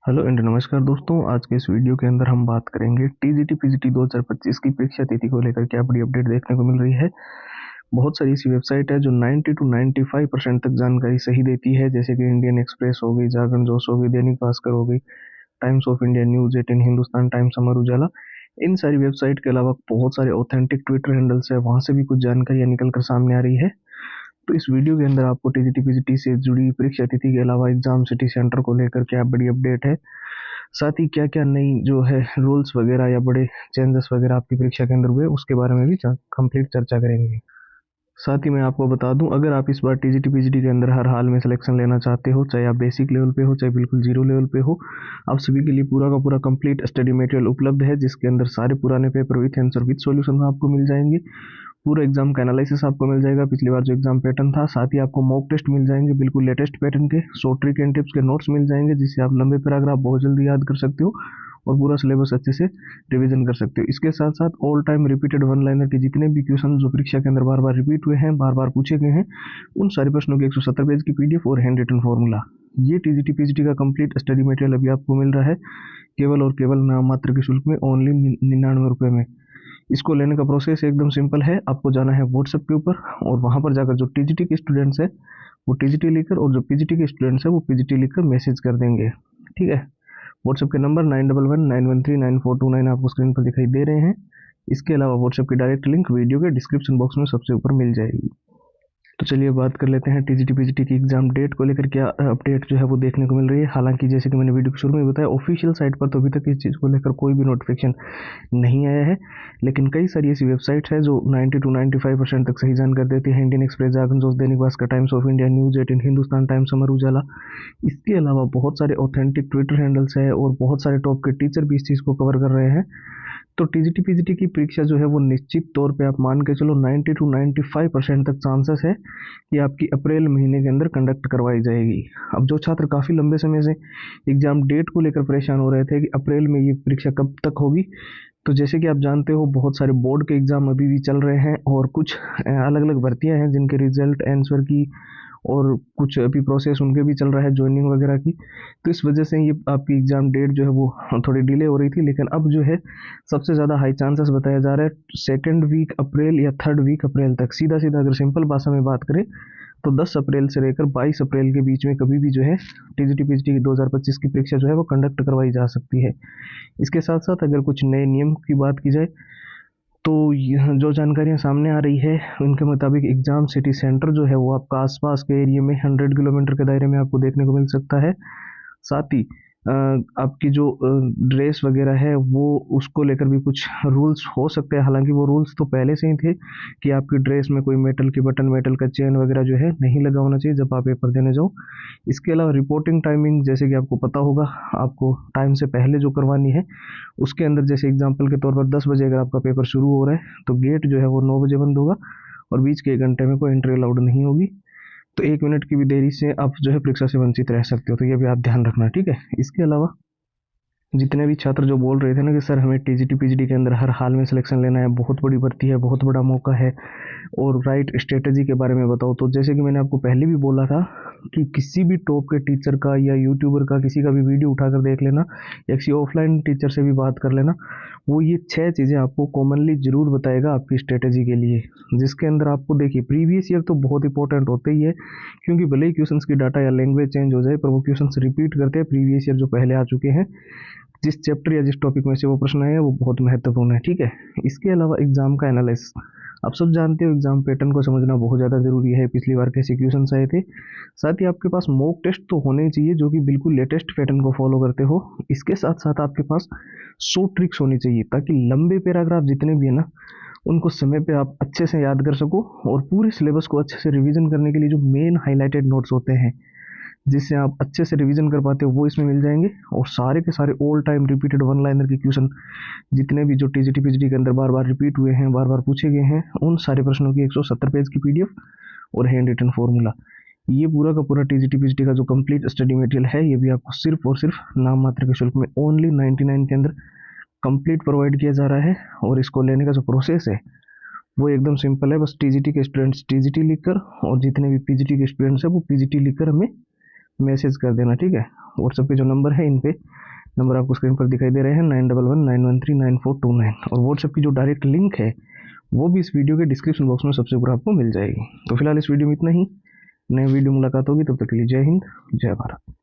Hello and नमस्कार दोस्तों। आज के इस वीडियो के अंदर हम बात करेंगे टीजीटी पीजीटी 2025 की परीक्षा तिथि को लेकर क्या बड़ी अपडेट देखने को मिल रही है। बहुत सारी ऐसी वेबसाइट है जो 90 to 95% तक जानकारी सही देती है, जैसे कि इंडियन एक्सप्रेस हो गई, जागरण जोश हो गई, दैनिक भास्कर हो गई, Times of India, News 18, Hindustan Times, Amar Ujala. इन सारी वेबसाइट के अलावा बहुत सारे ऑथेंटिक ट्विटर हैंडल्स है, वहां से भी कुछ जानकारियां निकल कर सामने आ रही है। तो इस वीडियो के अंदर आपको टीजीटी पीजीटी से जुड़ी परीक्षा तिथि के अलावा एग्जाम सिटी सेंटर को लेकर क्या बड़ी अपडेट है, साथ ही क्या क्या नई जो है रूल्स वगैरह या बड़े चेंजेस वगैरह आपकी परीक्षा के अंदर हुए, उसके बारे में भी कंप्लीट चर्चा करेंगे। साथ ही मैं आपको बता दूं, अगर आप इस बार टीजीटी पीजीटी के अंदर हर हाल में सिलेक्शन लेना चाहते हो, चाहे आप बेसिक लेवल पे हो चाहे बिल्कुल जीरो लेवल पे हो, आप सभी के लिए पूरा का पूरा कंप्लीट स्टडी मटेरियल उपलब्ध है, जिसके अंदर सारे पुराने paper with answer with solution आपको मिल जाएंगे। पूरा एग्जाम का एनालिसिस आपको मिल जाएगा, पिछली बार जो एग्जाम पैटर्न था, साथ ही आपको मॉक टेस्ट मिल जाएंगे बिल्कुल लेटेस्ट पैटर्न के, शॉर्ट ट्रिक एंड टिप्स के नोट्स मिल जाएंगे, जिससे आप लंबे पैराग्राफ बहुत जल्दी याद कर सकते हो और पूरा सिलेबस अच्छे से रिवीजन कर सकते हो। इसके साथ साथ all time repeated one liner के जितने भी क्वेश्चन जो परीक्षा के अंदर बार बार रिपीट हुए हैं, बार बार पूछे गए हैं, उन सारे प्रश्नों की 170 पेज की पीडीएफ और हैंड रिटन फॉर्मूला, ये टीजीटी पीजीटी का कंप्लीट स्टडी मटेरियल अभी आपको मिल रहा है केवल और केवल नाम मात्र के शुल्क में, ओनली 99 रुपये में। इसको लेने का प्रोसेस एकदम सिंपल है, आपको जाना है व्हाट्सएप के ऊपर और वहां पर जाकर जो टीजीटी के स्टूडेंट्स है वो टीजीटी लिखकर, और जो पीजीटी के स्टूडेंट्स है वो पीजीटी लिखकर मैसेज कर देंगे। ठीक है, व्हाट्सएप के नंबर 9119139429 आपको स्क्रीन पर दिखाई दे रहे हैं। इसके अलावा व्हाट्सएप की डायरेक्ट लिंक वीडियो के डिस्क्रिप्शन बॉक्स में सबसे ऊपर मिल जाएगी। तो चलिए बात कर लेते हैं टीजीटी पीजीटी की एग्जाम डेट को लेकर क्या अपडेट जो है वो देखने को मिल रही है। हालांकि जैसे कि मैंने वीडियो के शुरू में बताया, ऑफिशियल साइट पर तो अभी तक इस चीज़ को लेकर कोई भी नोटिफिकेशन नहीं आया है, लेकिन कई सारी ऐसी वेबसाइट्स है जो 90 to 95% तक सही जानकारी देती है। Indian express, Jagran Josh, Dainik Bhaskar, Times of India, News 18, Hindustan Times, Amar Ujala. इसके अलावा बहुत सारे ऑथेंटिक ट्विटर हैंडल्स है और बहुत सारे टॉप के टीचर भी इस चीज़ को कवर कर रहे हैं। तो टीजीटी पीजीटी की परीक्षा जो है वो निश्चित तौर पे आप मान के चलो 90 to 95% तक चांसेस है कि आपकी अप्रैल महीने के अंदर कंडक्ट करवाई जाएगी। अब जो छात्र काफ़ी लंबे समय से एग्जाम डेट को लेकर परेशान हो रहे थे कि अप्रैल में ये परीक्षा कब तक होगी, तो जैसे कि आप जानते हो बहुत सारे बोर्ड के एग्ज़ाम अभी भी चल रहे हैं और कुछ अलग अलग भर्तियां हैं जिनके रिजल्ट आंसर की और कुछ अभी प्रोसेस उनके भी चल रहा है, ज्वाइनिंग वगैरह की। तो इस वजह से ये आपकी एग्ज़ाम डेट जो है वो थोड़ी डिले हो रही थी, लेकिन अब जो है सबसे ज़्यादा हाई चांसेस बताया जा रहा है सेकेंड वीक अप्रैल या थर्ड वीक अप्रैल तक। सीधा सीधा अगर सिंपल भाषा में बात करें तो 10 अप्रैल से लेकर 22 अप्रैल के बीच में कभी भी जो है टीजीटी पीजीटी की 2025 की परीक्षा जो है वो कंडक्ट करवाई जा सकती है। इसके साथ साथ अगर कुछ नए नियम की बात की जाए तो यह जो जानकारियाँ सामने आ रही है उनके मुताबिक एग्जाम सिटी सेंटर जो है वो आपका आसपास के एरिया में 100 किलोमीटर के दायरे में आपको देखने को मिल सकता है। साथ ही आपकी जो ड्रेस वगैरह है वो उसको लेकर भी कुछ रूल्स हो सकते हैं। हालांकि वो रूल्स तो पहले से ही थे कि आपकी ड्रेस में कोई मेटल की बटन, मेटल का चेन वगैरह जो है नहीं लगा होना चाहिए जब आप पेपर देने जाओ। इसके अलावा रिपोर्टिंग टाइमिंग, जैसे कि आपको पता होगा, आपको टाइम से पहले जो करवानी है उसके अंदर, जैसे एग्जाम्पल के तौर पर 10 बजे अगर आपका पेपर शुरू हो रहा है तो गेट जो है वो 9 बजे बंद होगा और बीच के 1 घंटे में कोई एंट्री अलाउड नहीं होगी। तो 1 मिनट की भी देरी से आप जो है परीक्षा से वंचित रह सकते हो, तो ये भी आप ध्यान रखना। ठीक है, इसके अलावा जितने भी छात्र जो बोल रहे थे ना कि सर हमें टीजीटी पीजीटी के अंदर हर हाल में सिलेक्शन लेना है, बहुत बड़ी भर्ती है, बहुत बड़ा मौका है और राइट स्ट्रेटजी के बारे में बताओ, तो जैसे कि मैंने आपको पहले भी बोला था कि किसी भी टॉप के टीचर का या यूट्यूबर का किसी का भी वीडियो उठाकर देख लेना या किसी ऑफलाइन टीचर से भी बात कर लेना, वो ये 6 चीज़ें आपको कॉमनली जरूर बताएगा आपकी स्ट्रेटजी के लिए। जिसके अंदर आपको देखिए प्रीवियस ईयर तो बहुत इंपॉर्टेंट होते ही है, क्योंकि भले ही क्वेश्चंस की डाटा या लैंग्वेज चेंज हो जाए पर वो क्वेश्चंस रिपीट करते हैं प्रीवियस ईयर जो पहले आ चुके हैं। जिस चैप्टर या जिस टॉपिक में से वो प्रश्न आए हैं वो बहुत महत्वपूर्ण है। ठीक है, इसके अलावा एग्जाम का एनालिसिस, आप सब जानते हो एग्जाम पैटर्न को समझना बहुत ज़्यादा ज़रूरी है, पिछली बार कैसे क्वेश्चन आए थे। साथ ही आपके पास मॉक टेस्ट तो होने ही चाहिए जो कि बिल्कुल लेटेस्ट पैटर्न को फॉलो करते हो। इसके साथ साथ आपके पास शॉर्ट ट्रिक्स होनी चाहिए ताकि लंबे पैराग्राफ जितने भी है ना उनको समय पे आप अच्छे से याद कर सको, और पूरे सिलेबस को अच्छे से रिवीजन करने के लिए जो मेन हाईलाइटेड नोट्स होते हैं जिससे आप अच्छे से रिवीजन कर पाते हो वो इसमें मिल जाएंगे। और सारे के सारे all time repeated one liner के क्वेश्चन जितने भी जो टीजीटी पीजीटी के अंदर बार बार रिपीट हुए हैं, बार बार पूछे गए हैं, उन सारे प्रश्नों की 170 पेज की पीडीएफ और हैंड रिटन फॉर्मूला, ये पूरा का पूरा टीजीटी पीजीटी का जो कंप्लीट स्टडी मटेरियल है ये भी आपको सिर्फ और सिर्फ नाम मात्र के शुल्क में ओनली 99 के अंदर कंप्लीट प्रोवाइड किया जा रहा है। और इसको लेने का जो प्रोसेस है वो एकदम सिंपल है, बस टीजीटी के स्टूडेंट्स टीजीटी लिखकर और जितने भी पीजीटी के स्टूडेंट्स हैं वो पीजीटी लिखकर हमें मैसेज कर देना, ठीक है। व्हाट्सएप के जो नंबर है इन पे, नंबर आपको स्क्रीन पर दिखाई दे रहे हैं 9119139429, और व्हाट्सएप की जो डायरेक्ट लिंक है वो भी इस वीडियो के डिस्क्रिप्शन बॉक्स में सबसे ऊपर आपको मिल जाएगी। तो फिलहाल इस वीडियो में इतना ही, नए वीडियो मुलाकात होगी, तब तक के लिए जय हिंद, जय भारत।